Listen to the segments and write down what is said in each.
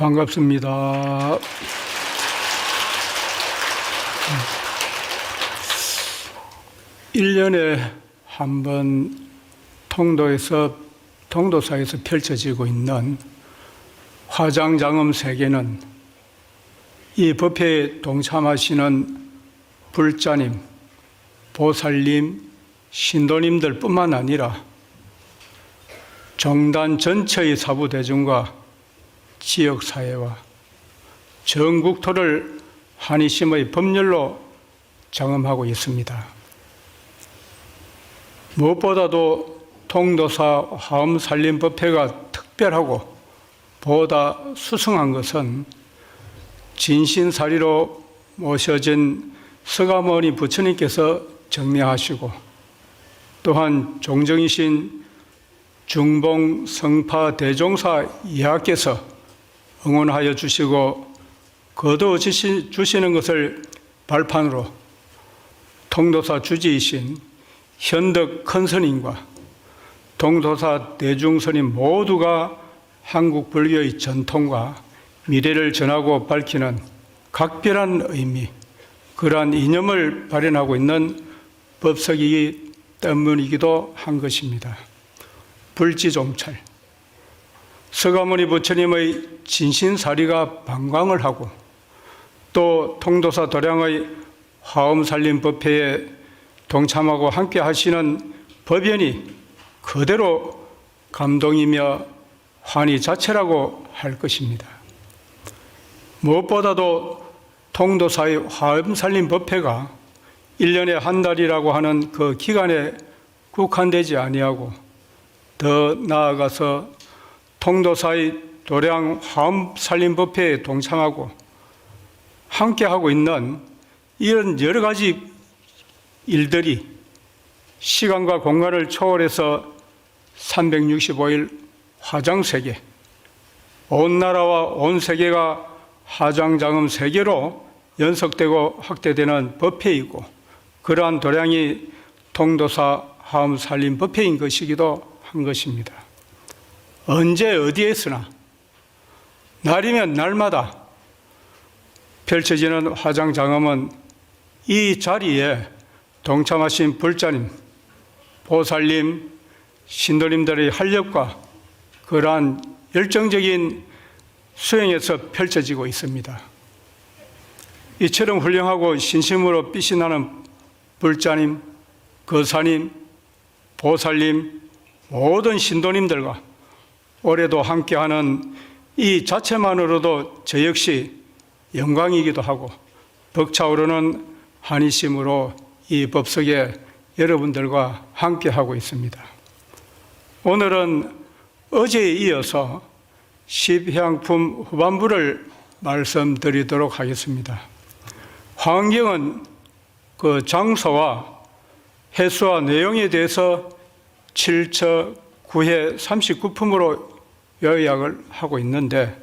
반갑습니다. (1년에) 한 번 통도사에서 펼쳐지고 있는 화장장엄 세계는 이 법회에 동참하시는 불자님, 보살님, 신도님들 뿐만 아니라 정단 전체의 사부대중과 지역사회와 전국토를 한이심의 법률로 장엄하고 있습니다. 무엇보다도 통도사 화엄살림법회가 특별하고 보다 수승한 것은 진신사리로 모셔진 서가모니 부처님께서 정리하시고 또한 종정이신 중봉 성파 대종사 이하께서 응원하여 주시고 거두어 주시는 것을 발판으로 통도사 주지이신 현덕 큰스님과 통도사 대중스님 모두가 한국 불교의 전통과 미래를 전하고 밝히는 각별한 의미, 그러한 이념을 발현하고 있는 법석이기 때문이기도 한 것입니다. 불지종찰, 서가모니 부처님의 진신사리가 방광을 하고 또 통도사 도량의 화엄살림법회에 동참하고 함께 하시는 법연이 그대로 감동이며 환희 자체라고 할 것입니다. 무엇보다도 통도사의 화엄살림법회가 1년에 한 달이라고 하는 그 기간에 국한되지 아니하고 더 나아가서 통도사의 도량 화엄살림법회에 동참하고 함께하고 있는 이런 여러 가지 일들이 시간과 공간을 초월해서 365일 화장세계, 온 나라와 온 세계가 화장장엄 세계로 연속되고 확대되는 법회이고 그러한 도량이 통도사 화엄살림법회인 것이기도 한 것입니다. 언제 어디에서나 날이면 날마다 펼쳐지는 화장장엄은 이 자리에 동참하신 불자님, 보살님, 신도님들의 활력과 그러한 열정적인 수행에서 펼쳐지고 있습니다. 이처럼 훌륭하고 신심으로 빛이 나는 불자님, 거사님, 보살님, 모든 신도님들과 올해도 함께하는 이 자체만으로도 저 역시 영광이기도 하고 벅차오르는 한이심으로 이 법석에 여러분들과 함께하고 있습니다. 오늘은 어제에 이어서 십향품 후반부를 말씀드리도록 하겠습니다. 환경은 그 장소와 횟수와 내용에 대해서 7처 9회 39품으로 요약을 하고 있는데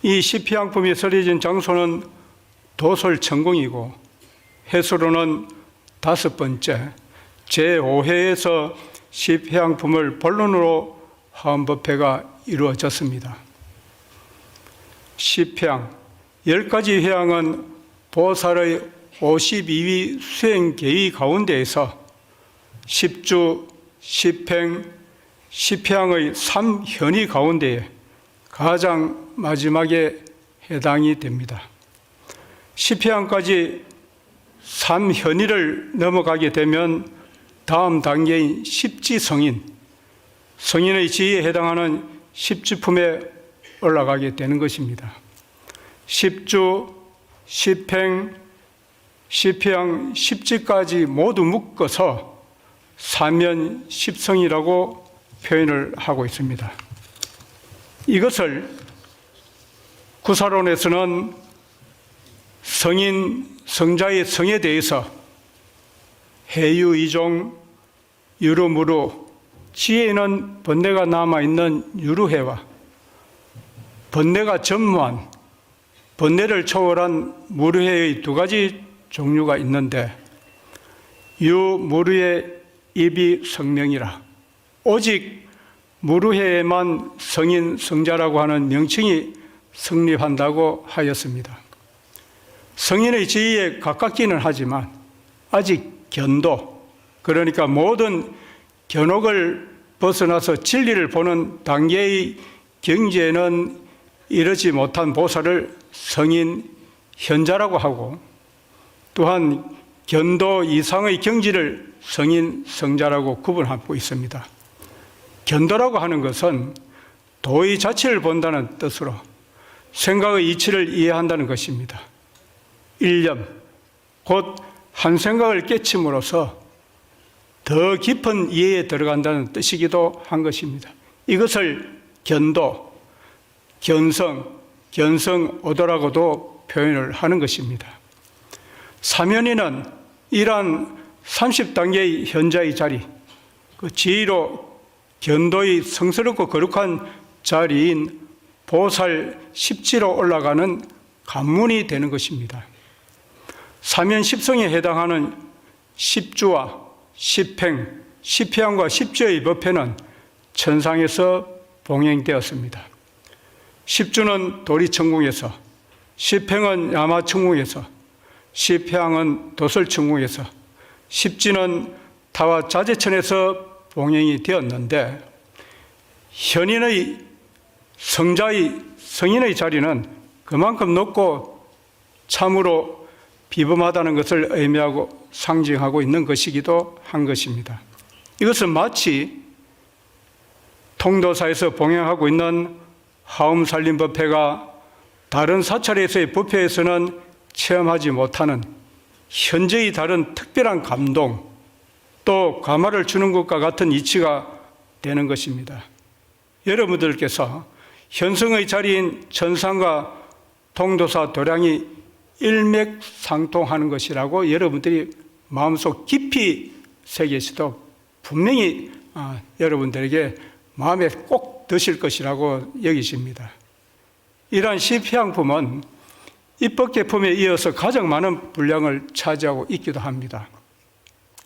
이 십향품이 설해진 장소는 도솔천궁이고 횟수로는 5번째 제5회에서 십향품을 본론으로 화엄법회가 이루어졌습니다. 십향, 10가지 회향은 보살의 52위 수행계의 가운데에서 십주, 십행, 십향의 3현이 가운데에 가장 마지막에 해당이 됩니다. 십향까지 3현의를 넘어가게 되면 다음 단계인 십지성인, 성인의 지위에 해당하는 십지품에 올라가게 되는 것입니다. 십주, 십행, 십향, 십지까지 모두 묶어서 사면 십성이라고 표현을 하고 있습니다. 이것을 구사론에서는 성인, 성자의 성에 대해서 해유이종, 유루무루, 지혜에는 번뇌가 남아있는 유루해와 번뇌가 전무한 번뇌를 초월한 무루해의 2가지 종류가 있는데 유무루의 입이 성명이라 오직 무루해에만 성인, 성자라고 하는 명칭이 성립한다고 하였습니다. 성인의 지위에 가깝기는 하지만 아직 견도, 그러니까 모든 견혹을 벗어나서 진리를 보는 단계의 경지에는 이르지 못한 보살을 성인 현자라고 하고, 또한 견도 이상의 경지를 성인 성자라고 구분하고 있습니다. 견도라고 하는 것은 도의 자체를 본다는 뜻으로 생각의 이치를 이해한다는 것입니다. 일념, 곧 한 생각을 깨침으로써 더 깊은 이해에 들어간다는 뜻이기도 한 것입니다. 이것을 견도, 견성오도라고도 표현을 하는 것입니다. 사면이는 이러한 30단계의 현자의 자리, 그 지위로 견도의 성스럽고 거룩한 자리인 보살 10지로 올라가는 관문이 되는 것입니다. 사면 10성에 해당하는 10주와 10행, 10회양과 10지의 법회는 천상에서 봉행되었습니다. 10주는 도리천궁에서, 10행은 야마천궁에서, 10회양은 도설천궁에서, 10지는 타와 자제천에서 봉행이 되었는데, 현인의 성인의 자리는 그만큼 높고 참으로 비범하다는 것을 의미하고 상징하고 있는 것이기도 한 것입니다. 이것은 마치 통도사에서 봉행하고 있는 하음살림법회가 다른 사찰에서의 법회에서는 체험하지 못하는 현재의 다른 특별한 감동, 또 감화를 주는 것과 같은 이치가 되는 것입니다. 여러분들께서 현성의 자리인 천상과 통도사 도량이 일맥상통하는 것이라고 여러분들이 마음속 깊이 새기시도 분명히 여러분들에게 마음에 꼭 드실 것이라고 여기십니다. 이러한 시피양품은 입법계품에 이어서 가장 많은 분량을 차지하고 있기도 합니다.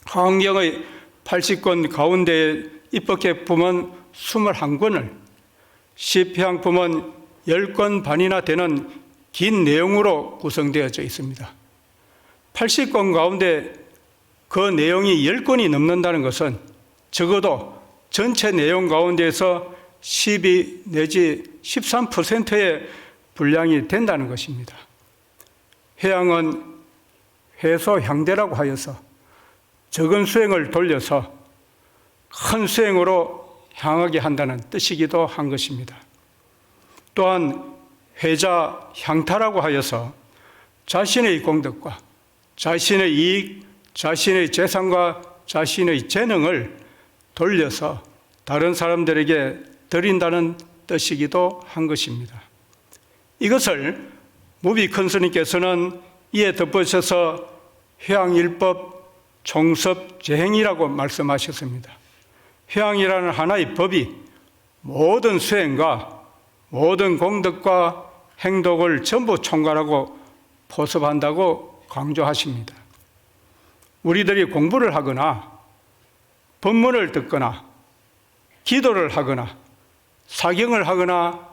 화엄경의 80권 가운데 입법계품은 21권을, 시피양품은 10권 반이나 되는 긴 내용으로 구성되어져 있습니다. 80권 가운데 그 내용이 10권이 넘는다는 것은 적어도 전체 내용 가운데에서 12 내지 13%의 분량이 된다는 것입니다. 회양은 회소향대라고 하여서 적은 수행을 돌려서 큰 수행으로 향하게 한다는 뜻이기도 한 것입니다. 또한 회자향타라고 하여서 자신의 공덕과 자신의 이익, 자신의 재산과 자신의 재능을 돌려서 다른 사람들에게 드린다는 뜻이기도 한 것입니다. 이것을 무비컨스님께서는 이에 덧붙여서 회양일법 총섭재행이라고 말씀하셨습니다. 회양이라는 하나의 법이 모든 수행과 모든 공덕과 행동을 전부 총괄하고 포섭한다고 강조하십니다. 우리들이 공부를 하거나 법문을 듣거나 기도를 하거나 사경을 하거나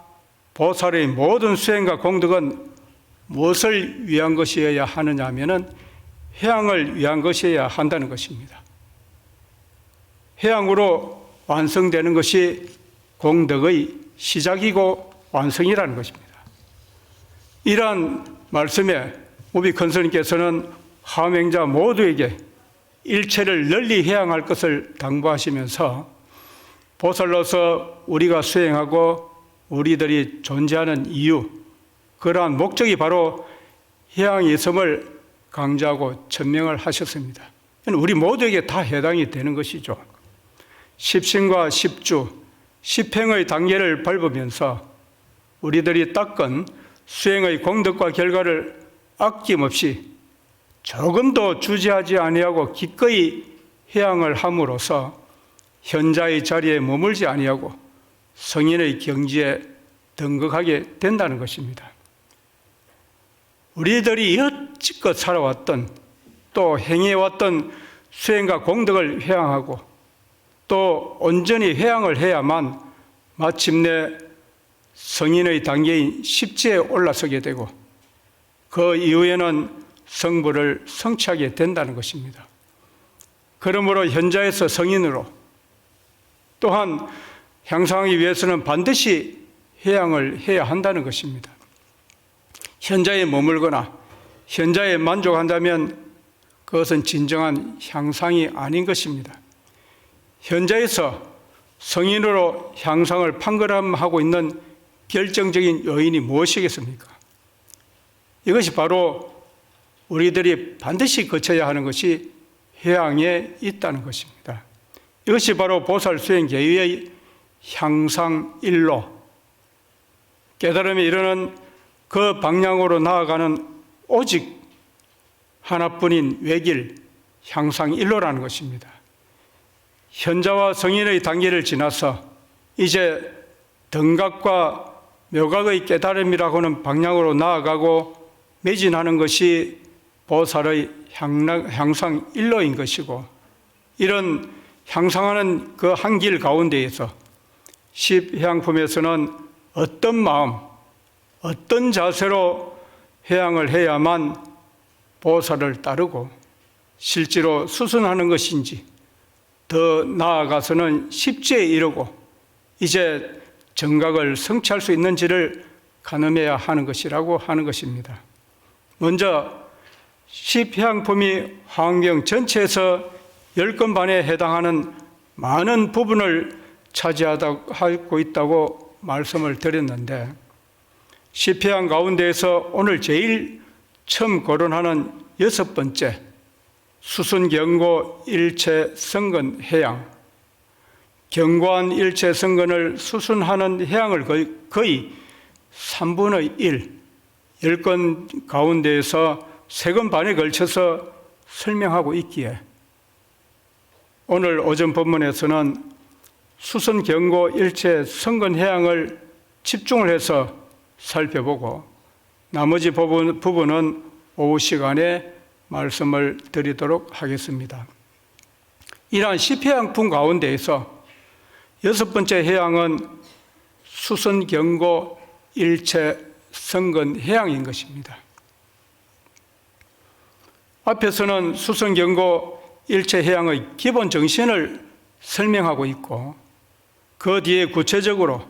보살의 모든 수행과 공덕은 무엇을 위한 것이어야 하느냐 하면은 회양을 위한 것이어야 한다는 것입니다. 회양으로 완성되는 것이 공덕의 시작이고 완성이라는 것입니다. 이러한 말씀에 무비컨스님께서는 하맹자 모두에게 일체를 널리 회양할 것을 당부하시면서 보살로서 우리가 수행하고 우리들이 존재하는 이유, 그러한 목적이 바로 회양이 있음을 강조하고 천명을 하셨습니다. 우리 모두에게 다 해당이 되는 것이죠. 십신과 십주, 십행의 단계를 밟으면서 우리들이 닦은 수행의 공덕과 결과를 아낌없이 조금도 주저하지 아니하고 기꺼이 회양을 함으로써 현자의 자리에 머물지 아니하고 성인의 경지에 등극하게 된다는 것입니다. 우리들이 여지껏 살아왔던 또 행해왔던 수행과 공덕을 회양하고 또 온전히 회양을 해야만 마침내 성인의 단계인 십지에 올라서게 되고 그 이후에는 성부를 성취하게 된다는 것입니다. 그러므로 현자에서 성인으로 또한 향상하기 위해서는 반드시 회양을 해야 한다는 것입니다. 현자에 머물거나 현자에 만족한다면 그것은 진정한 향상이 아닌 것입니다. 현자에서 성인으로 향상을 판가름하고 있는 결정적인 요인이 무엇이겠습니까? 이것이 바로 우리들이 반드시 거쳐야 하는 것이 회양에 있다는 것입니다. 이것이 바로 보살수행 계율의 향상일로 깨달음에 이르는 그 방향으로 나아가는 오직 하나뿐인 외길 향상일로라는 것입니다. 현자와 성인의 단계를 지나서 이제 등각과 묘각의 깨달음이라고 하는 방향으로 나아가고 매진하는 것이 보살의 향상일로인 것이고, 이런 향상하는 그 한 길 가운데에서 십회양품에서는 어떤 마음, 어떤 자세로 회양을 해야만 보살을 따르고 실제로 수순하는 것인지, 더 나아가서는 십지에 이르고 이제 정각을 성취할 수 있는지를 가늠해야 하는 것이라고 하는 것입니다. 먼저 십회양품이 화엄경 전체에서 10건 반에 해당하는 많은 부분을 차지하고 있다고 말씀을 드렸는데, 십회양 가운데에서 오늘 제일 처음 거론하는 6번째 수순경고 일체 성근 회양, 경고한 일체 성근을 수순하는 회양을 거의 3분의 1, 10건 가운데에서 3건 반에 걸쳐서 설명하고 있기에 오늘 오전 본문에서는 수순 경고 일체 성근 회양을 집중을 해서 살펴보고 나머지 부분은 오후 시간에 말씀을 드리도록 하겠습니다. 이러한 십회양품 가운데에서 6번째 회양은 수순 경고 일체 성근 회양인 것입니다. 앞에서는 수순 경고 일체 회양의 기본 정신을 설명하고 있고, 그 뒤에 구체적으로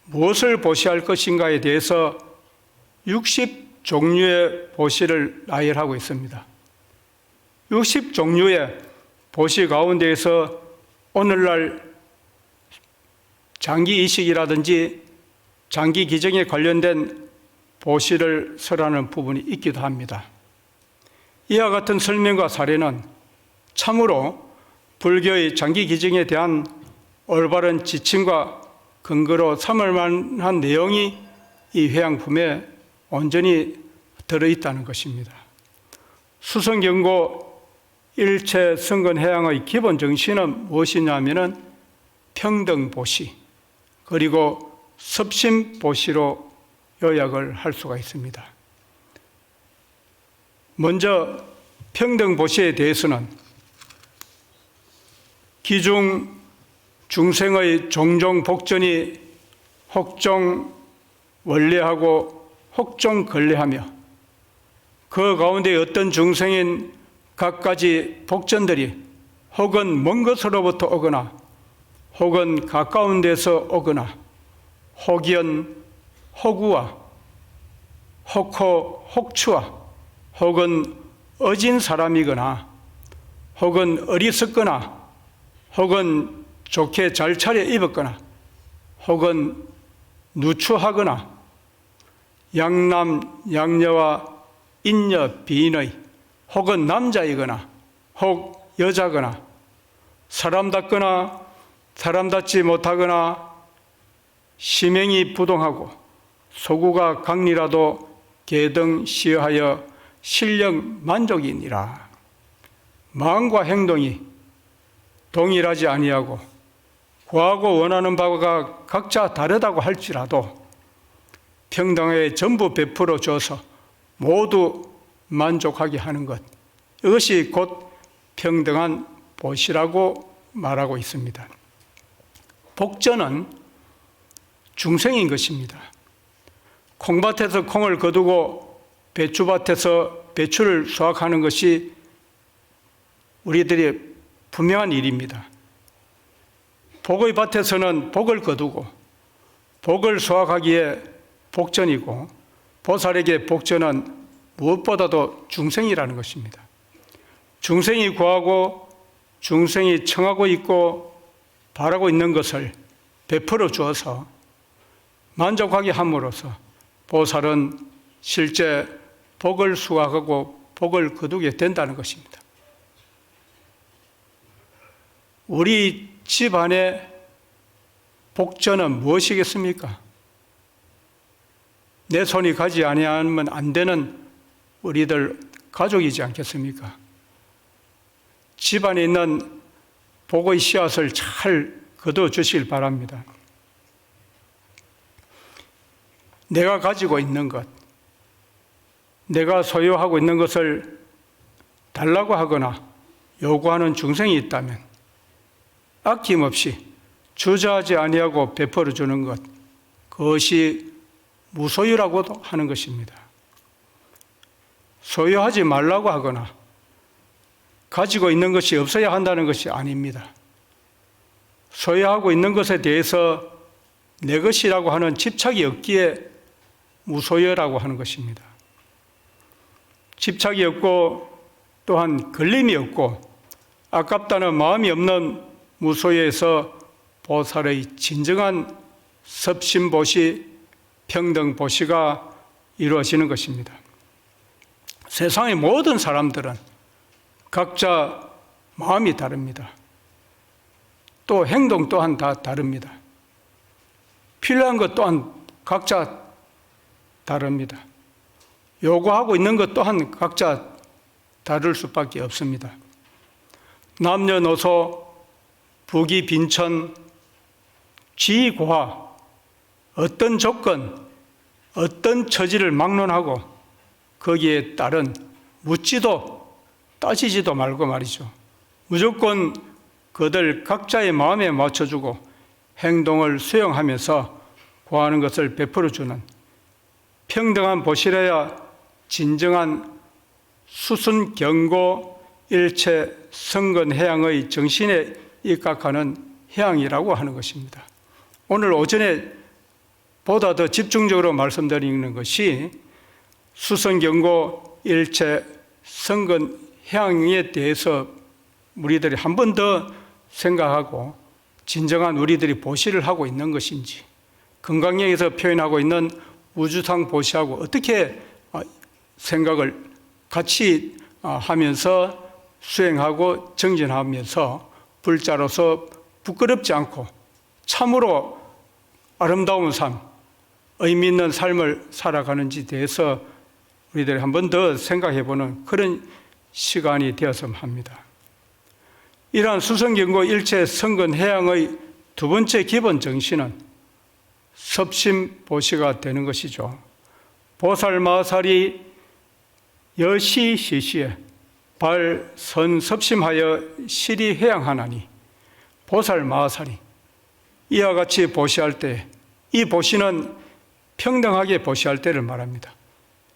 무엇을 보시할 것인가에 대해서 60종류의 보시를 나열하고 있습니다. 60종류의 보시 가운데에서 오늘날 장기이식이라든지 장기 기증에 관련된 보시를 설하는 부분이 있기도 합니다. 이와 같은 설명과 사례는 참으로 불교의 장기 기증에 대한 올바른 지침과 근거로 삼을 만한 내용이 이 회양품에 온전히 들어있다는 것입니다. 수성경고 일체 성근 회양의 기본 정신은 무엇이냐면은 평등보시 그리고 섭심보시로 요약을 할 수가 있습니다. 먼저 평등보시에 대해서는 기중 중생의 종종 복전이 혹종 원래하고 혹종 걸레하며 그 가운데 어떤 중생인 갖가지 복전들이 혹은 먼 곳으로부터 오거나 혹은 가까운 데서 오거나 혹연 혹우와 혹호 혹추와 혹은 어진 사람이거나 혹은 어리석거나 혹은 좋게 잘 차려 입었거나 혹은 누추하거나 양남 양녀와 인여 비인의 혹은 남자이거나 혹 여자거나 사람답거나 사람답지 못하거나 심행이 부동하고 소구가 강리라도 개등시하여 실력 만족이니라. 마음과 행동이 동일하지 아니하고 구하고 원하는 바가 각자 다르다고 할지라도 평등하게 전부 베풀어 줘서 모두 만족하게 하는 것, 이것이 곧 평등한 보시라고 말하고 있습니다. 복전은 중생인 것입니다. 콩밭에서 콩을 거두고 배추밭에서 배추를 수확하는 것이 우리들의 분명한 일입니다. 복의 밭에서는 복을 거두고 복을 수확하기에 복전이고 보살에게 복전은 무엇보다도 중생이라는 것입니다. 중생이 구하고 중생이 청하고 있고 바라고 있는 것을 베풀어 주어서 만족하게 함으로써 보살은 실제 복을 수확하고 복을 거두게 된다는 것입니다. 우리 집안의 복전은 무엇이겠습니까? 내 손이 가지 아니하면 안 되는 우리들 가족이지 않겠습니까? 집안에 있는 복의 씨앗을 잘 거둬 주시길 바랍니다. 내가 가지고 있는 것, 내가 소유하고 있는 것을 달라고 하거나 요구하는 중생이 있다면 아낌없이 주저하지 아니하고 베풀어 주는 것, 그것이 무소유라고도 하는 것입니다. 소유하지 말라고 하거나 가지고 있는 것이 없어야 한다는 것이 아닙니다. 소유하고 있는 것에 대해서 내 것이라고 하는 집착이 없기에 무소유라고 하는 것입니다. 집착이 없고 또한 걸림이 없고 아깝다는 마음이 없는 무소유에서 보살의 진정한 섭심보시, 평등보시가 이루어지는 것입니다. 세상의 모든 사람들은 각자 마음이 다릅니다. 또 행동 또한 다 다릅니다. 필요한 것 또한 각자 다릅니다. 요구하고 있는 것 또한 각자 다를 수밖에 없습니다. 남녀노소, 부귀 빈천, 지고하, 어떤 조건, 어떤 처지를 막론하고 거기에 따른 묻지도 따지지도 말고 말이죠. 무조건 그들 각자의 마음에 맞춰주고 행동을 수용하면서 구하는 것을 베풀어주는 평등한 보시라야 진정한 수순경고 일체 성근해양의 정신에 입각하는 해양이라고 하는 것입니다. 오늘 오전에 보다 더 집중적으로 말씀드리는 것이 수선경고 일체 성근해양에 대해서 우리들이 한 번 더 생각하고 진정한 우리들이 보시를 하고 있는 것인지, 금강경에서 표현하고 있는 우주상 보시하고 어떻게 생각을 같이 하면서 수행하고 정진하면서 불자로서 부끄럽지 않고 참으로 아름다운 삶, 의미 있는 삶을 살아가는지 대해서 우리들이 한 번 더 생각해보는 그런 시간이 되었으면 합니다. 이러한 수성경고 일체 성근해양의 두 번째 기본 정신은 섭심보시가 되는 것이죠. 보살마살이 여시시시에 발선섭심하여 실이회양하나니 보살마살이 이와 같이 보시할 때, 이 보시는 평등하게 보시할 때를 말합니다.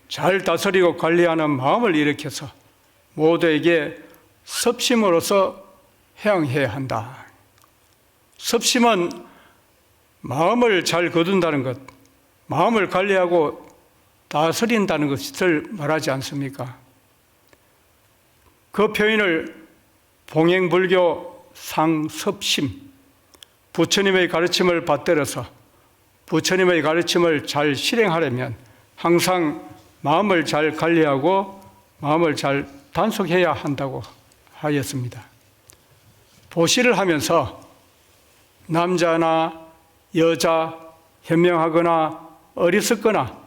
잘 다스리고 관리하는 마음을 일으켜서 모두에게 섭심으로서 회양해야 한다. 섭심은 마음을 잘 거둔다는 것, 마음을 관리하고 다스린다는 것을 말하지 않습니까? 그 표현을 봉행불교 상섭심, 부처님의 가르침을 받들어서 부처님의 가르침을 잘 실행하려면 항상 마음을 잘 관리하고 마음을 잘 단속해야 한다고 하였습니다. 보시를 하면서 남자나 여자, 현명하거나 어리석거나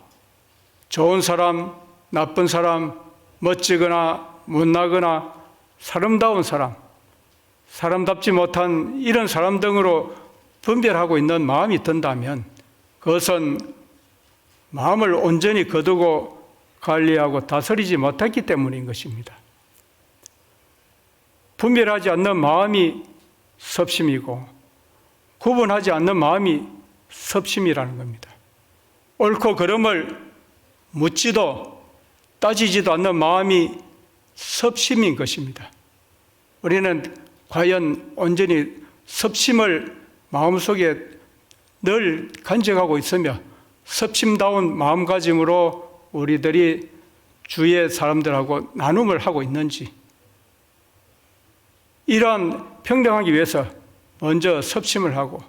좋은 사람, 나쁜 사람, 멋지거나 못나거나 사람다운 사람, 사람답지 못한 이런 사람 등으로 분별하고 있는 마음이 든다면 그것은 마음을 온전히 거두고 관리하고 다스리지 못했기 때문인 것입니다. 분별하지 않는 마음이 섭심이고 구분하지 않는 마음이 섭심이라는 겁니다. 옳고 그름을 묻지도 따지지도 않는 마음이 섭심인 것입니다. 우리는 과연 온전히 섭심을 마음속에 늘 간직하고 있으며 섭심다운 마음가짐으로 우리들이 주위의 사람들하고 나눔을 하고 있는지, 이러한 평등하기 위해서 먼저 섭심을 하고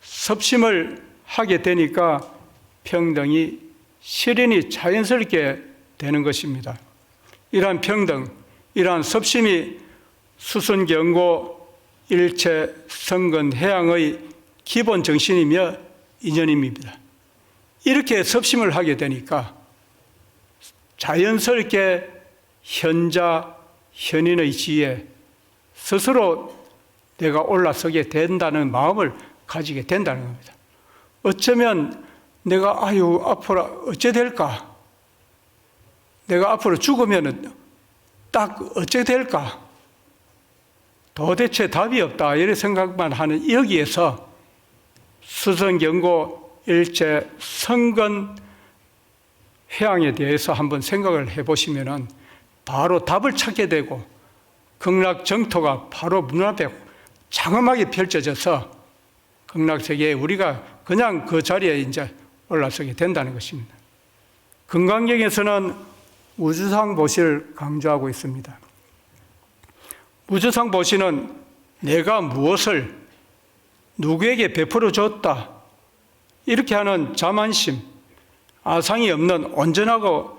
섭심을 하게 되니까 평등이 실현이 자연스럽게 되는 것입니다. 이러한 평등, 이러한 섭심이 수선경고 일체 성근해양의 기본 정신이며 이념입니다. 이렇게 섭심을 하게 되니까 자연스럽게 현자, 현인의 지혜에 스스로 내가 올라서게 된다는 마음을 가지게 된다는 겁니다. 어쩌면 내가 앞으로 어째 될까? 내가 앞으로 죽으면 딱 어째 될까? 도대체 답이 없다 이런 생각만 하는 여기에서 수선경고 일체 성근 회양에 대해서 한번 생각을 해보시면 바로 답을 찾게 되고 극락정토가 바로 눈앞에 장엄하게 펼쳐져서 극락세계에 우리가 그냥 그 자리에 이제 올라서게 된다는 것입니다. 금강경에서는 우주상 보시를 강조하고 있습니다. 우주상 보시는 내가 무엇을 누구에게 베풀어 줬다 이렇게 하는 자만심, 아상이 없는 온전하고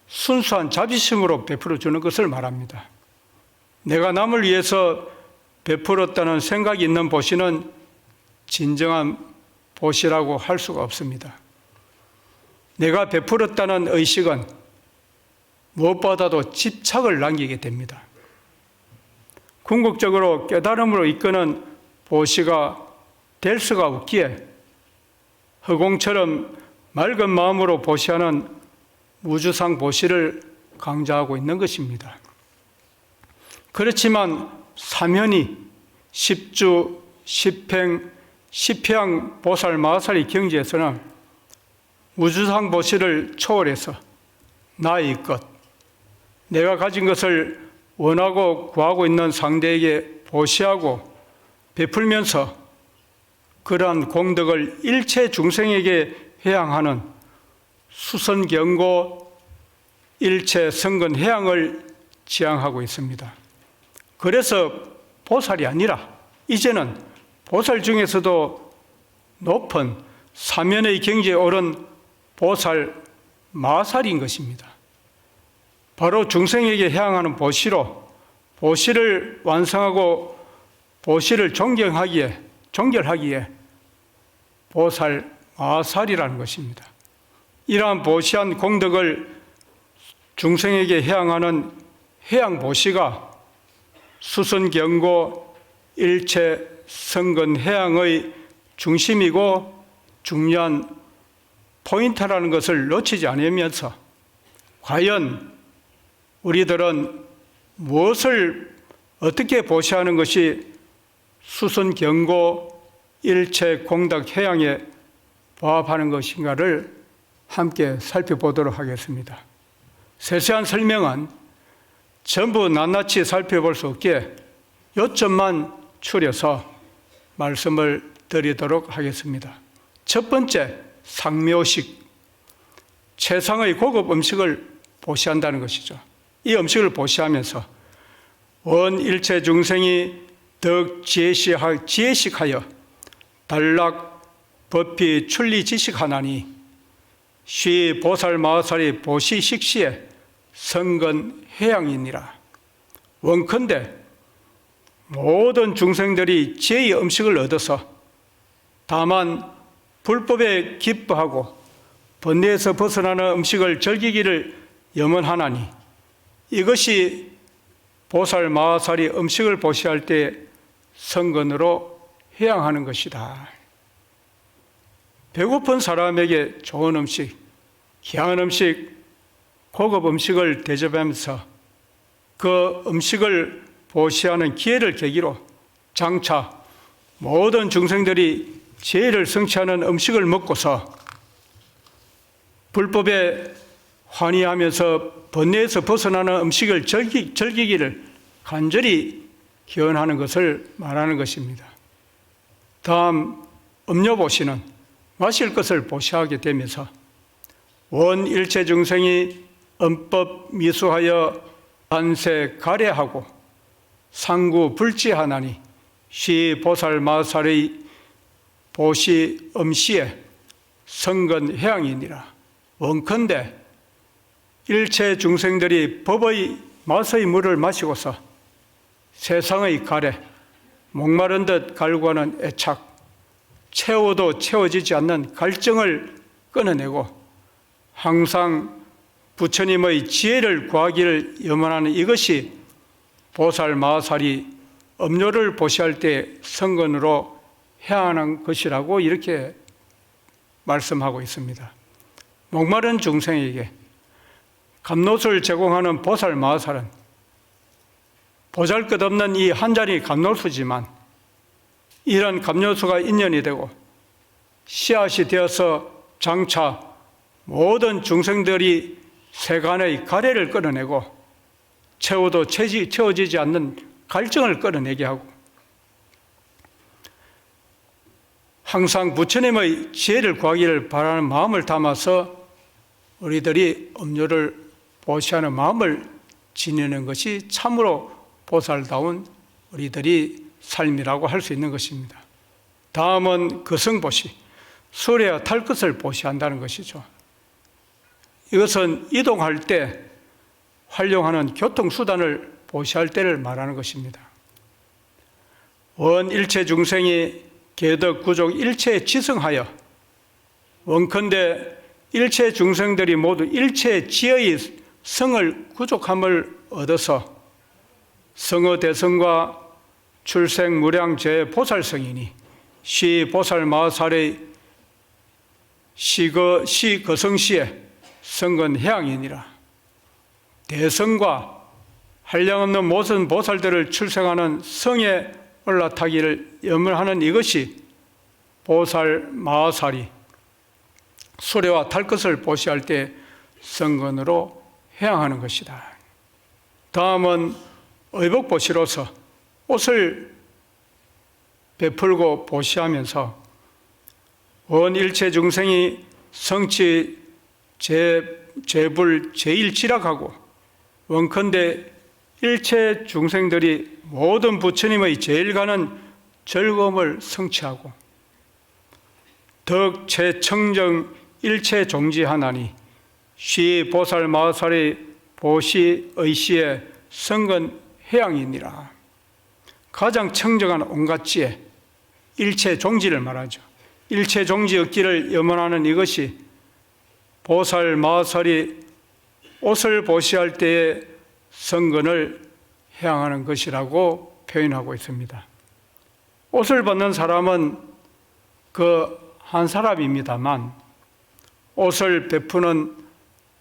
순수한 자비심으로 베풀어 주는 것을 말합니다. 내가 남을 위해서 베풀었다는 생각이 있는 보시는 진정한 보시라고 할 수가 없습니다. 내가 베풀었다는 의식은 무엇보다도 집착을 남기게 됩니다. 궁극적으로 깨달음으로 이끄는 보시가 될 수가 없기에 허공처럼 맑은 마음으로 보시하는 우주상 보시를 강조하고 있는 것입니다. 그렇지만 사면이 십주, 십행, 십향, 보살, 마살의 경지에서는 우주상 보시를 초월해서 나의 것, 내가 가진 것을 원하고 구하고 있는 상대에게 보시하고 베풀면서 그러한 공덕을 일체 중생에게 회양하는 수선경고 일체 성근 회양을 지향하고 있습니다. 그래서 보살이 아니라 이제는 보살 중에서도 높은 사면의 경지에 오른 보살 마살인 것입니다. 바로 중생에게 향하는 보시로 보시를 완성하고 보시를 존결하기에 보살 마살이라는 것입니다. 이러한 보시한 공덕을 중생에게 향하는 해양 보시가 수선경고 일체 성근 해양의 중심이고 중요한 포인트라는 것을 놓치지 않으면서 과연 우리들은 무엇을 어떻게 보시하는 것이 수선경고 일체 공덕 해양에 부합하는 것인가를 함께 살펴보도록 하겠습니다. 세세한 설명은 전부 낱낱이 살펴볼 수 없기에 요점만 추려서 말씀을 드리도록 하겠습니다. 첫 번째, 상묘식, 최상의 고급 음식을 보시한다는 것이죠. 이 음식을 보시하면서 원 일체 중생이 덕 지혜식하여 단락 법피 출리 지식하나니 쉬 보살 마살이 보시 식시에 성근 해양이니라. 원컨대 모든 중생들이 지혜의 음식을 얻어서 다만 불법에 기뻐하고 번뇌에서 벗어나는 음식을 즐기기를 염원하나니 이것이 보살 마살이 음식을 보시할 때 성근으로 해양하는 것이다. 배고픈 사람에게 좋은 음식, 귀한 음식, 고급 음식을 대접하면서 그 음식을 보시하는 기회를 계기로 장차 모든 중생들이 지혜를 성취하는 음식을 먹고서 불법에 환희하면서 번뇌에서 벗어나는 음식을 즐기기를 간절히 기원하는 것을 말하는 것입니다. 다음 음료보시는 마실 것을 보시하게 되면서 원 일체 중생이 음법 미수하여 반세 가래하고 상구 불지하나니 시 보살 마살의 보시 음시에 성근 해양이니라. 원컨대 일체 중생들이 법의 맛의 물을 마시고서 세상의 가래, 목마른 듯 갈구하는 애착, 채워도 채워지지 않는 갈증을 끊어내고 항상 부처님의 지혜를 구하기를 염원하는 이것이 보살 마살이 음료를 보시할 때 성근으로 해안한 것이라고 이렇게 말씀하고 있습니다. 목마른 중생에게 감롯을 제공하는 보살 마살은 보잘것없는 이 한 자리 감롯수지만 이런 감롯수가 인연이 되고 씨앗이 되어서 장차 모든 중생들이 세간의 가래를 끌어내고 채워도 채워지지 않는 갈증을 끌어내게 하고 항상 부처님의 지혜를 구하기를 바라는 마음을 담아서 우리들이 음료를 보시하는 마음을 지니는 것이 참으로 보살다운 우리들이 삶이라고 할 수 있는 것입니다. 다음은 거성보시, 수레와 탈 것을 보시한다는 것이죠. 이것은 이동할 때 활용하는 교통수단을 보시할 때를 말하는 것입니다. 원 일체 중생이 계덕 구족 일체에 지성하여 원컨대 일체 중생들이 모두 일체 지혜의 성을 구족함을 얻어서 성어대성과 출생무량제 보살성이니 시 보살 마살의 시거성시에 성근 해양이니라. 대성과 한량없는 모든 보살들을 출생하는 성에 올라타기를 염원하는 이것이 보살 마살이 수레와 탈 것을 보시할 때 성근으로 해양하는 것이다. 다음은 의복보시로서 옷을 베풀고 보시하면서 원 일체 중생이 성취 재불 제일지락하고 원컨대 일체 중생들이 모든 부처님의 제일 가는 즐거움을 성취하고 덕 최청정 일체 종지하나니 시 보살 마살의 보시 의시에 성근 해양이니라. 가장 청정한 온갖 지혜, 일체 종지를 말하죠. 일체 종지 얻기를 염원하는 이것이 보살 마살이 옷을 보시할 때에 성근을 해양하는 것이라고 표현하고 있습니다. 옷을 벗는 사람은 그 한 사람입니다만 옷을 베푸는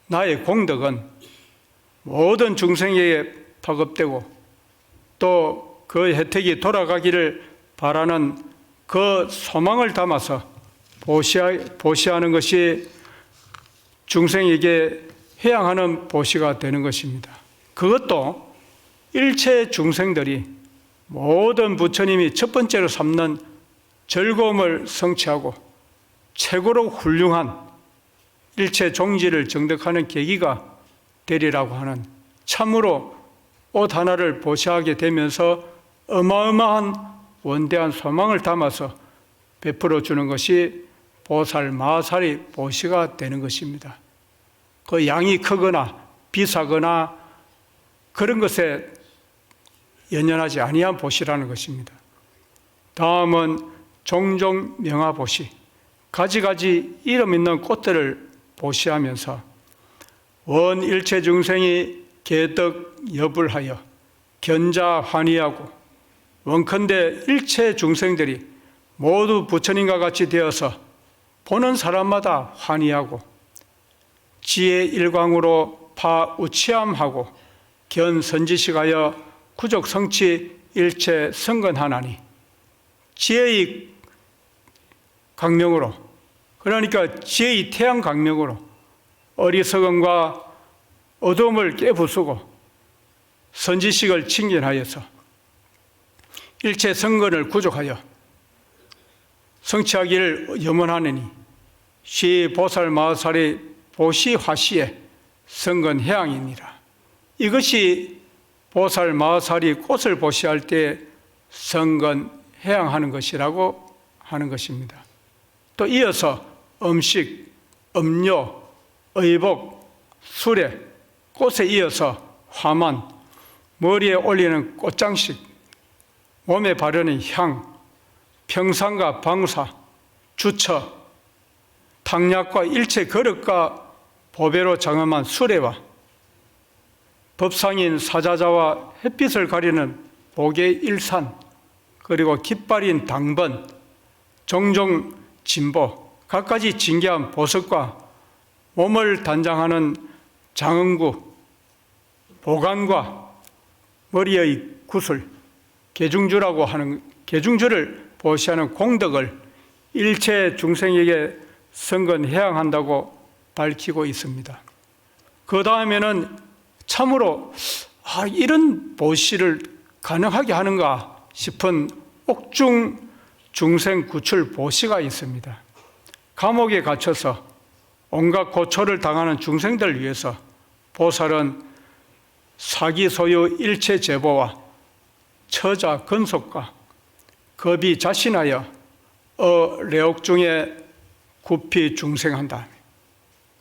나의 공덕은 모든 중생에게 파급되고 또 그 혜택이 돌아가기를 바라는 그 소망을 담아서 보시하는 것이 중생에게 해양하는 보시가 되는 것입니다. 그것도 일체 중생들이 모든 부처님이 첫 번째로 삼는 즐거움을 성취하고 최고로 훌륭한 일체 종지를 정득하는 계기가 되리라고 하는 참으로 옷 하나를 보시하게 되면서 어마어마한 원대한 소망을 담아서 베풀어 주는 것이 보살 마살이 보시가 되는 것입니다. 그 양이 크거나 비싸거나 그런 것에 연연하지 아니한 보시라는 것입니다. 다음은 종종 명화보시, 가지가지 이름 있는 꽃들을 보시하면서 원 일체 중생이 개덕 여불하여 견자 환희하고 원컨대 일체 중생들이 모두 부처님과 같이 되어서 보는 사람마다 환희하고 지혜 일광으로 파 우치함하고 견 선지식하여 구족 성취 일체 성근하나니 지혜의 강명으로, 그러니까 제2태양 강명으로 어리석음과 어두움을 깨부수고 선지식을 칭견하여서 일체 성근을 구족하여 성취하기를 염원하느니 시 보살 마하살의 보시 화시의 성근 해양이니라. 이것이 보살 마하살이 꽃을 보시할 때 성근 해양하는 것이라고 하는 것입니다. 또 이어서 음식, 음료, 의복, 수레, 꽃에 이어서 화만, 머리에 올리는 꽃장식, 몸에 바르는 향, 평상과 방사, 주처, 탕약과 일체 거릇과 보배로 장엄한 수레와 법상인 사자자와 햇빛을 가리는 복의 일산, 그리고 깃발인 당번, 종종 진보, 갖가지 진귀한 보석과 몸을 단장하는 장응구, 보관과 머리의 구슬, 계중주라고 하는 계중주를 보시하는 공덕을 일체 중생에게 성근해야 한다고 밝히고 있습니다. 그 다음에는 참으로 이런 보시를 가능하게 하는가 싶은 옥중 중생 구출 보시가 있습니다. 감옥에 갇혀서 온갖 고초를 당하는 중생들을 위해서 보살은 사기 소유 일체 제보와 처자 근속과 겁이 자신하여 레옥 중에 굽히 중생한다.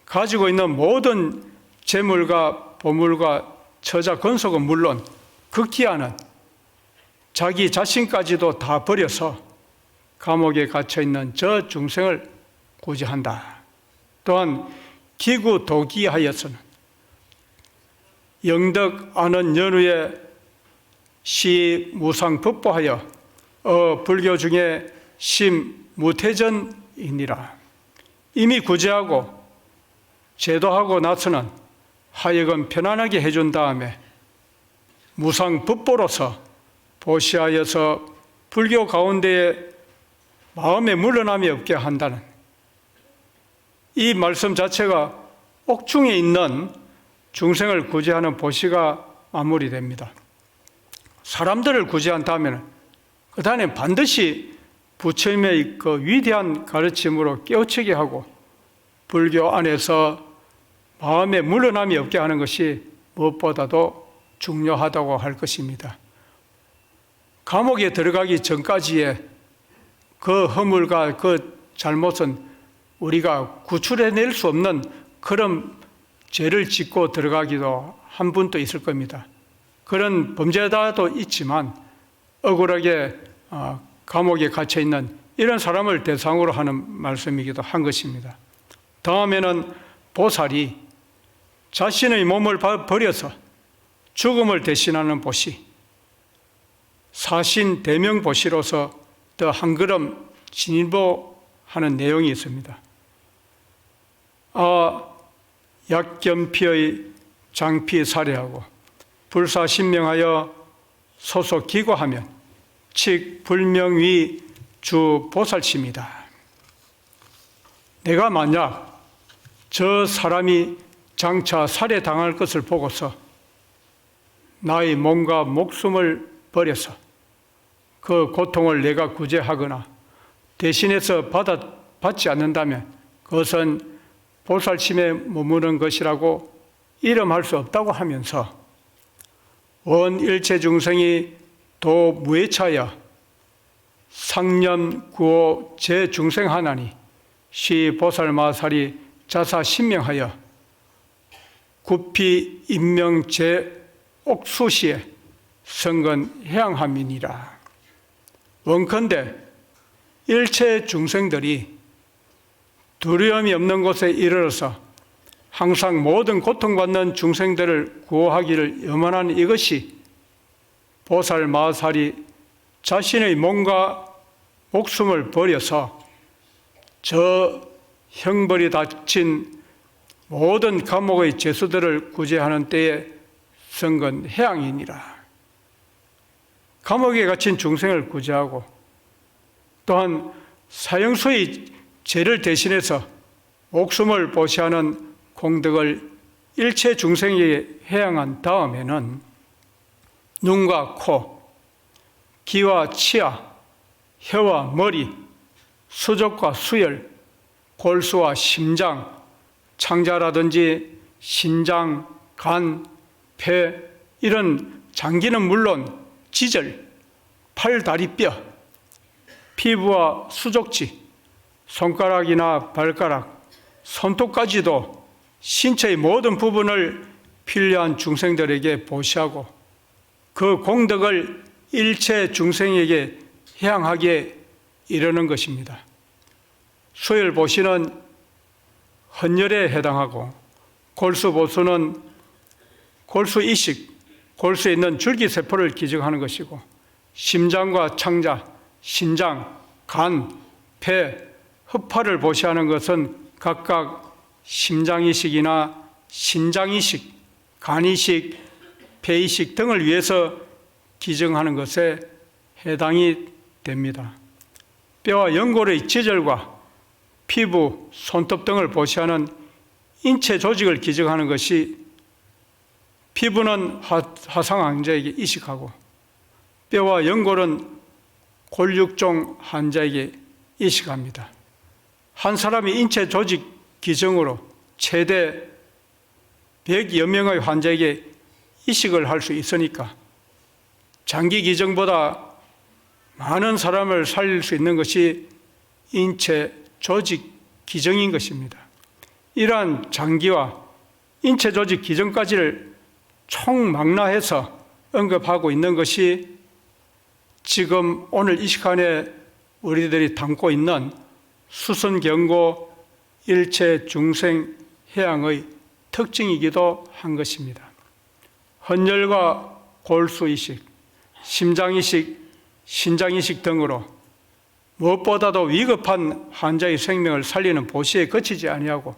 가지고 있는 모든 재물과 보물과 처자 근속은 물론 극기하는 자기 자신까지도 다 버려서 감옥에 갇혀있는 저 중생을 구제한다. 또한 기구 도기하여서는 영덕 아는 연후에 시 무상 법보하여 불교 중에 심 무태전이니라. 이미 구제하고 제도하고 나서는 하여금 편안하게 해준 다음에 무상 법보로서 보시하여서 불교 가운데에 마음에 물러남이 없게 한다는 이 말씀 자체가 옥중에 있는 중생을 구제하는 보시가 마무리됩니다. 사람들을 구제한 다음에는 그 다음에 반드시 부처님의 그 위대한 가르침으로 깨우치게 하고 불교 안에서 마음에 물러남이 없게 하는 것이 무엇보다도 중요하다고 할 것입니다. 감옥에 들어가기 전까지의 그 허물과 그 잘못은 우리가 구출해낼 수 없는 그런 죄를 짓고 들어가기도 한 분도 있을 겁니다. 그런 범죄자도 있지만 억울하게 감옥에 갇혀있는 이런 사람을 대상으로 하는 말씀이기도 한 것입니다. 다음에는 보살이 자신의 몸을 버려서 죽음을 대신하는 보시, 사신 대명 보시로서 더 한 걸음 진보하는 내용이 있습니다. 약견피의 장피 살해하고 불사신명하여 소속 기고하면 칙 불명위 주 보살심이다. 내가 만약 저 사람이 장차 살해당할 것을 보고서 나의 몸과 목숨을 버려서 그 고통을 내가 구제하거나 대신해서 받지 않는다면 그것은 보살심에 머무는 것이라고 이름할 수 없다고 하면서 원 일체 중생이 도 무해차여 상념 구호 제중생하나니 시 보살마살이 자사 신명하여 구피 인명 제옥수시에 성근 해양함이니라. 원컨대 일체 중생들이 두려움이 없는 곳에 이르러서 항상 모든 고통받는 중생들을 구호하기를 염원하는 이것이 보살 마하살이 자신의 몸과 목숨을 버려서 저 형벌이 닥친 모든 감옥의 죄수들을 구제하는 때에 성근 해양이니라. 감옥에 갇힌 중생을 구제하고 또한 사형수의 죄를 대신해서 목숨을 보시하는 공덕을 일체 중생에게 해양한 다음에는 눈과 코, 귀와 치아, 혀와 머리, 수족과 수혈, 골수와 심장, 창자라든지 신장, 간, 폐 이런 장기는 물론 지절, 팔, 다리, 뼈, 피부와 수족지, 손가락이나 발가락, 손톱까지도 신체의 모든 부분을 필요한 중생들에게 보시하고 그 공덕을 일체 중생에게 향하게 이르는 것입니다. 수혈보시는 헌혈에 해당하고 골수보수는 골수이식, 골수에 있는 줄기세포를 기증하는 것이고 심장과 창자, 신장, 간, 폐, 흡파를 보시하는 것은 각각 심장이식이나 신장이식, 간이식, 폐이식 등을 위해서 기증하는 것에 해당이 됩니다. 뼈와 연골의 지절과 피부, 손톱 등을 보시하는 인체 조직을 기증하는 것이 피부는 화상 환자에게 이식하고 뼈와 연골은 골육종 환자에게 이식합니다. 한 사람이 인체 조직 기증으로 최대 100여 명의 환자에게 이식을 할 수 있으니까 장기 기증보다 많은 사람을 살릴 수 있는 것이 인체 조직 기증인 것입니다. 이러한 장기와 인체 조직 기증까지를 총망라해서 언급하고 있는 것이 지금 오늘 이 시간에 우리들이 담고 있는 수선경고 일체 중생 해양의 특징이기도 한 것입니다. 헌혈과 골수이식, 심장이식, 신장이식 등으로 무엇보다도 위급한 환자의 생명을 살리는 보시에 그치지 아니하고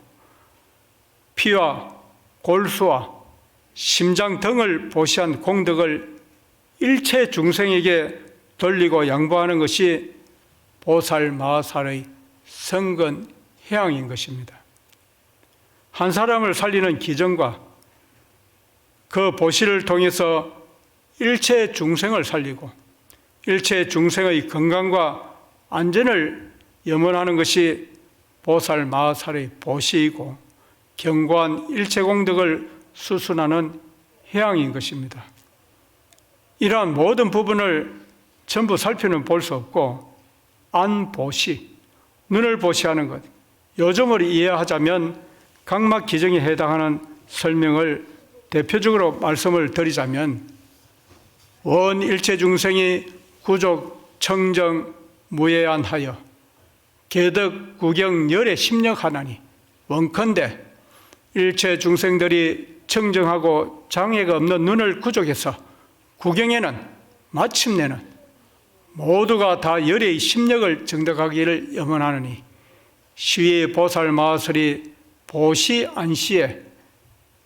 피와 골수와 심장 등을 보시한 공덕을 일체 중생에게 돌리고 양보하는 것이 보살 마하살의 성근 해양인 것입니다. 한 사람을 살리는 기정과 그 보시를 통해서 일체 중생을 살리고 일체 중생의 건강과 안전을 염원하는 것이 보살 마하살의 보시이고 견고한 일체 공덕을 수순하는 해양인 것입니다. 이러한 모든 부분을 전부 살피는 볼 수 없고 안보시, 눈을 보시하는 것, 요점을 이해하자면 각막 기정에 해당하는 설명을 대표적으로 말씀을 드리자면 원 일체 중생이 구족, 청정, 무예안하여 개덕, 구경, 열에 심력하나니 원컨대 일체 중생들이 청정하고 장애가 없는 눈을 구족해서 구경에는 마침내는 모두가 다 열의 심력을 정덕하기를 염원하느니 시의 보살 마하설이 보시 안시의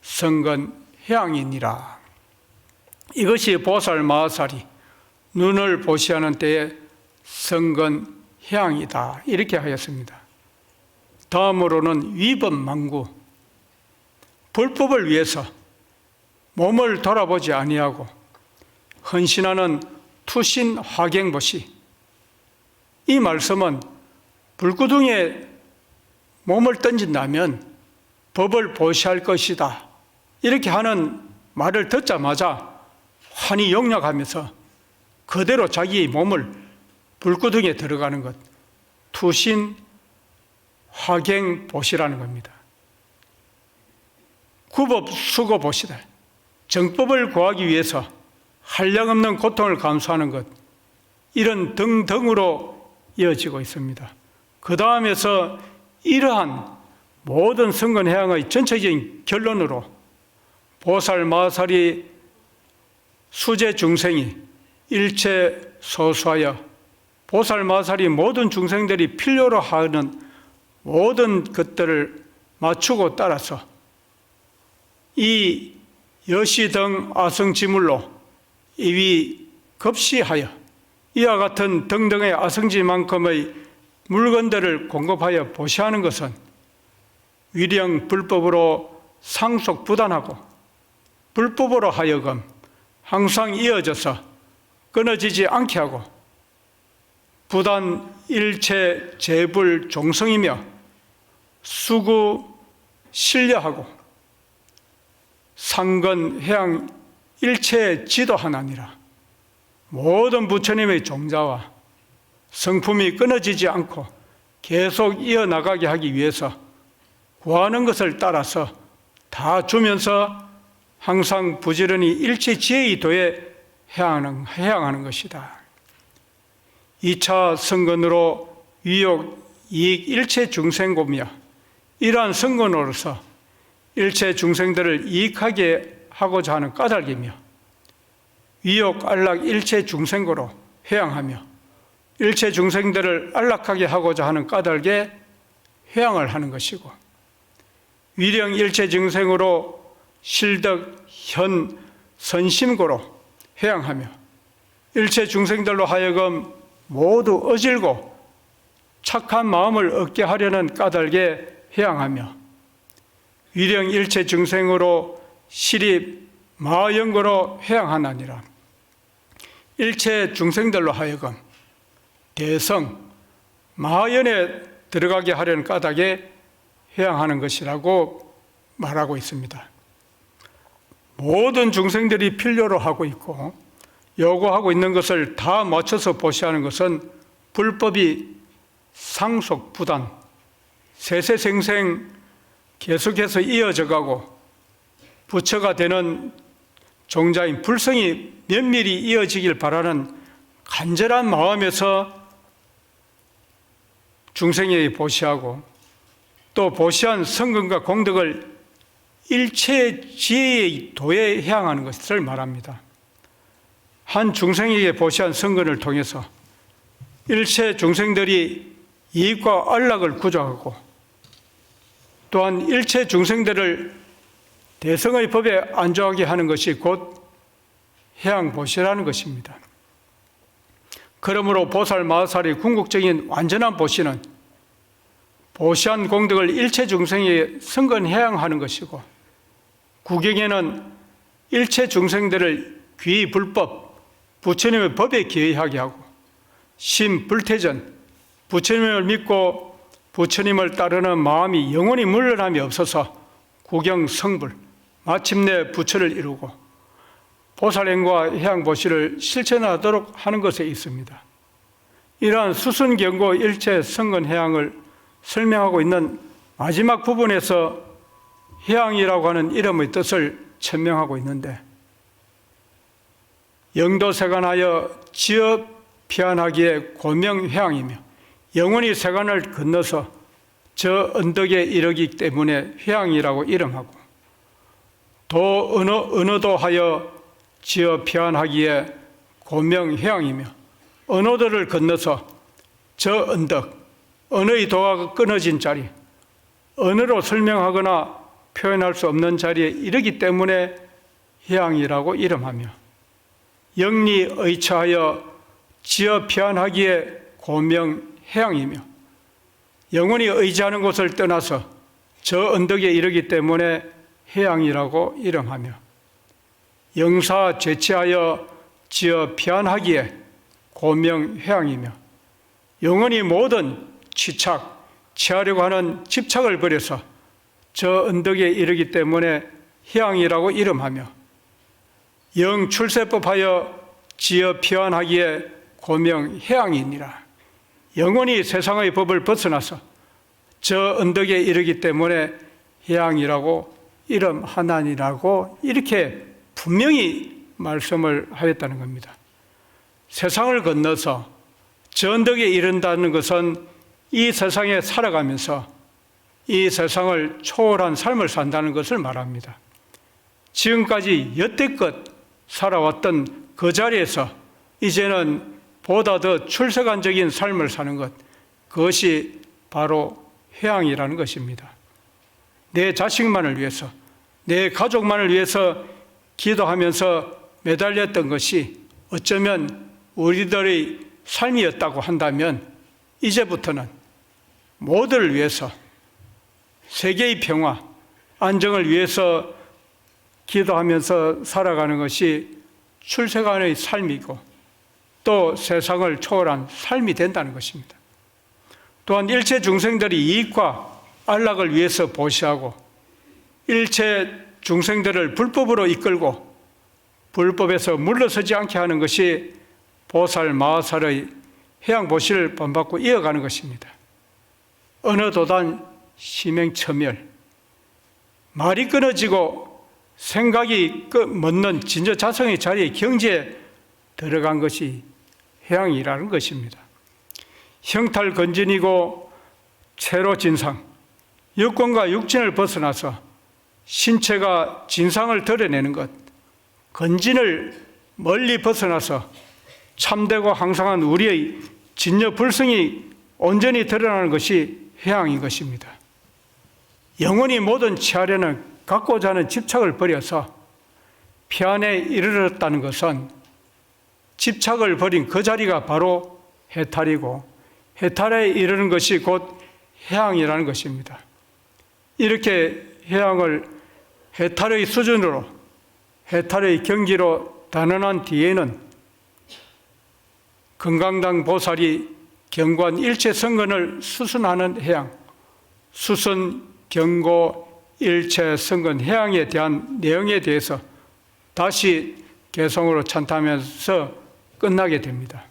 성근 해양이니라. 이것이 보살 마하살이 눈을 보시하는 때의 성근 해양이다. 이렇게 하였습니다. 다음으로는 위법망구, 불법을 위해서 몸을 돌아보지 아니하고 헌신하는 투신 화갱보시. 이 말씀은 불구덩이에 몸을 던진다면 법을 보시할 것이다. 이렇게 하는 말을 듣자마자 환히 용락하면서 그대로 자기의 몸을 불구덩이에 들어가는 것, 투신 화갱보시라는 겁니다. 구법 수고보시다. 정법을 구하기 위해서 한량없는 고통을 감수하는 것, 이런 등등으로 이어지고 있습니다. 그 다음에서 이러한 모든 성근해양의 전체적인 결론으로 보살 마하살이 수제 중생이 일체 소수하여 보살 마하살이 모든 중생들이 필요로 하는 모든 것들을 맞추고 따라서 이 여시 등 아성지물로 이위 급시하여 이와 같은 등등의 아성지만큼의 물건들을 공급하여 보시하는 것은 위령 불법으로 상속부단하고 불법으로 하여금 항상 이어져서 끊어지지 않게 하고 부단 일체 재불 종성이며 수구 신뢰하고 상근 해양 일체 지도하나니라. 모든 부처님의 종자와 성품이 끊어지지 않고 계속 이어나가게 하기 위해서 구하는 것을 따라서 다 주면서 항상 부지런히 일체 지혜의 도에 해양하는 것이다. 2차 성근으로 위욕, 이익 일체 중생고며 이러한 성근으로서 일체 중생들을 이익하게 하고자 하는 까닭이며 위욕, 안락 일체 중생고로 회양하며 일체 중생들을 안락하게 하고자 하는 까닭에 회양을 하는 것이고 위령 일체 중생으로 실덕, 현, 선심고로 회양하며 일체 중생들로 하여금 모두 어질고 착한 마음을 얻게 하려는 까닭에 회양하며 위령 일체 중생으로 시립, 마영고로 회양하나니라. 일체 중생들로 하여금 대성, 마연에 들어가게 하려는 까닭에 회양하는 것이라고 말하고 있습니다. 모든 중생들이 필요로 하고 있고 요구하고 있는 것을 다 맞춰서 보시하는 것은 불법이 상속부단 세세생생 계속해서 이어져 가고 부처가 되는 종자인 불성이 면밀히 이어지길 바라는 간절한 마음에서 중생에게 보시하고 또 보시한 성근과 공덕을 일체 지혜의 도에 향하는 것을 말합니다. 한 중생에게 보시한 성근을 통해서 일체 중생들이 이익과 안락을 구조하고 또한 일체 중생들을 대성의 법에 안주하게 하는 것이 곧 해양보시라는 것입니다. 그러므로 보살 마하살의 궁극적인 완전한 보시는 보시한 공덕을 일체 중생에 성근해양하는 것이고 구경에는 일체 중생들을 귀 불법, 부처님의 법에 기회하게 하고 심불태전, 부처님을 믿고 부처님을 따르는 마음이 영원히 물러남이 없어서 구경성불, 마침내 부처를 이루고 보살행과 해양보시를 실천하도록 하는 것에 있습니다. 이러한 수순경고 일체 성근해양을 설명하고 있는 마지막 부분에서 해양이라고 하는 이름의 뜻을 천명하고 있는데 영도세간하여 지어 피안하기에 고명해양이며 영원히 세간을 건너서 저 언덕에 이르기 때문에 해양이라고 이름하고 도 언어도하여 지어 피안하기에 고명해양이며 언어도를 건너서 저 언덕 언어의 도가 끊어진 자리 언어로 설명하거나 표현할 수 없는 자리에 이르기 때문에 해양이라고 이름하며 영리의처하여 지어 피안하기에 고명해양이며 영원히 의지하는 곳을 떠나서 저 언덕에 이르기 때문에 해양이라고 이름하며 영사 죄치하여 지어 피안하기에 고명해양이며 영원히 모든 취착, 취하려고 하는 집착을 버려서 저 언덕에 이르기 때문에 해양이라고 이름하며 영출세법하여 지어 피안하기에 고명해양이니라. 영원히 세상의 법을 벗어나서 저 언덕에 이르기 때문에 해양이라고 이름하나니라고 이렇게 분명히 말씀을 하였다는 겁니다. 세상을 건너서 저 언덕에 이른다는 것은 이 세상에 살아가면서 이 세상을 초월한 삶을 산다는 것을 말합니다. 지금까지 여태껏 살아왔던 그 자리에서 이제는 보다 더 출세관적인 삶을 사는 것, 그것이 바로 해양이라는 것입니다. 내 자식만을 위해서, 내 가족만을 위해서 기도하면서 매달렸던 것이 어쩌면 우리들의 삶이었다고 한다면 이제부터는 모두를 위해서 세계의 평화, 안정을 위해서 기도하면서 살아가는 것이 출세간의 삶이고 또 세상을 초월한 삶이 된다는 것입니다. 또한 일체 중생들이 이익과 안락을 위해서 보시하고 일체 중생들을 불법으로 이끌고 불법에서 물러서지 않게 하는 것이 보살 마하살의 해양보시를 본받고 이어가는 것입니다. 어느 도단 심행처멸, 말이 끊어지고 생각이 멎는 진저자성의 자리에 경지에 들어간 것이 해양이라는 것입니다. 형탈건진이고 체로 진상, 육권과 육진을 벗어나서 신체가 진상을 드러내는 것, 건진을 멀리 벗어나서 참되고 항상한 우리의 진여 불성이 온전히 드러나는 것이 해양인 것입니다. 영원히 모든 치하려는 갖고자 하는 집착을 버려서 피안에 이르렀다는 것은 집착을 버린 그 자리가 바로 해탈이고 해탈에 이르는 것이 곧 해양이라는 것입니다. 이렇게 해양을 해탈의 수준으로 해탈의 경지로 단언한 뒤에는 금강당 보살이 경관 일체 성근을 수순하는 해양, 수순, 경고, 일체 성근 해양에 대한 내용에 대해서 다시 개성으로 찬탄하면서 끝나게 됩니다.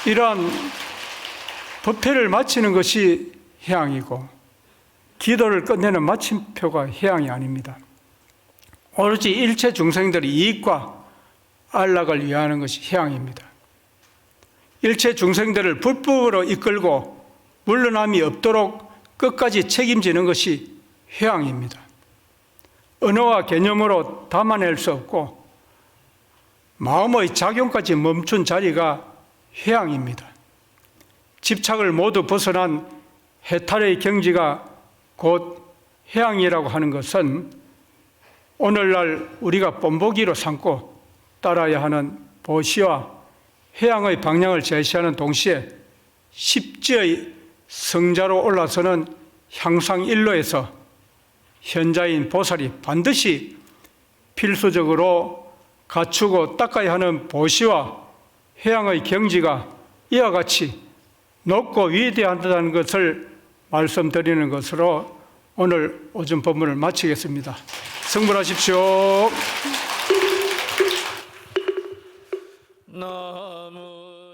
이러한 법회를 마치는 것이 해양이고 기도를 끝내는 마침표가 해양이 아닙니다. 오로지 일체 중생들의 이익과 안락을 위하는 것이 해양입니다. 일체 중생들을 불법으로 이끌고 물러남이 없도록 끝까지 책임지는 것이 해양입니다. 언어와 개념으로 담아낼 수 없고 마음의 작용까지 멈춘 자리가 해양입니다. 집착을 모두 벗어난 해탈의 경지가 곧 해양이라고 하는 것은 오늘날 우리가 본보기로 삼고 따라야 하는 보시와 해양의 방향을 제시하는 동시에 십지의 성자로 올라서는 향상일로에서 현자인 보살이 반드시 필수적으로 갖추고 닦아야 하는 보시와 해양의 경지가 이와 같이 높고 위대하다는 것을 말씀드리는 것으로 오늘 오전 법문을 마치겠습니다. 성불하십시오.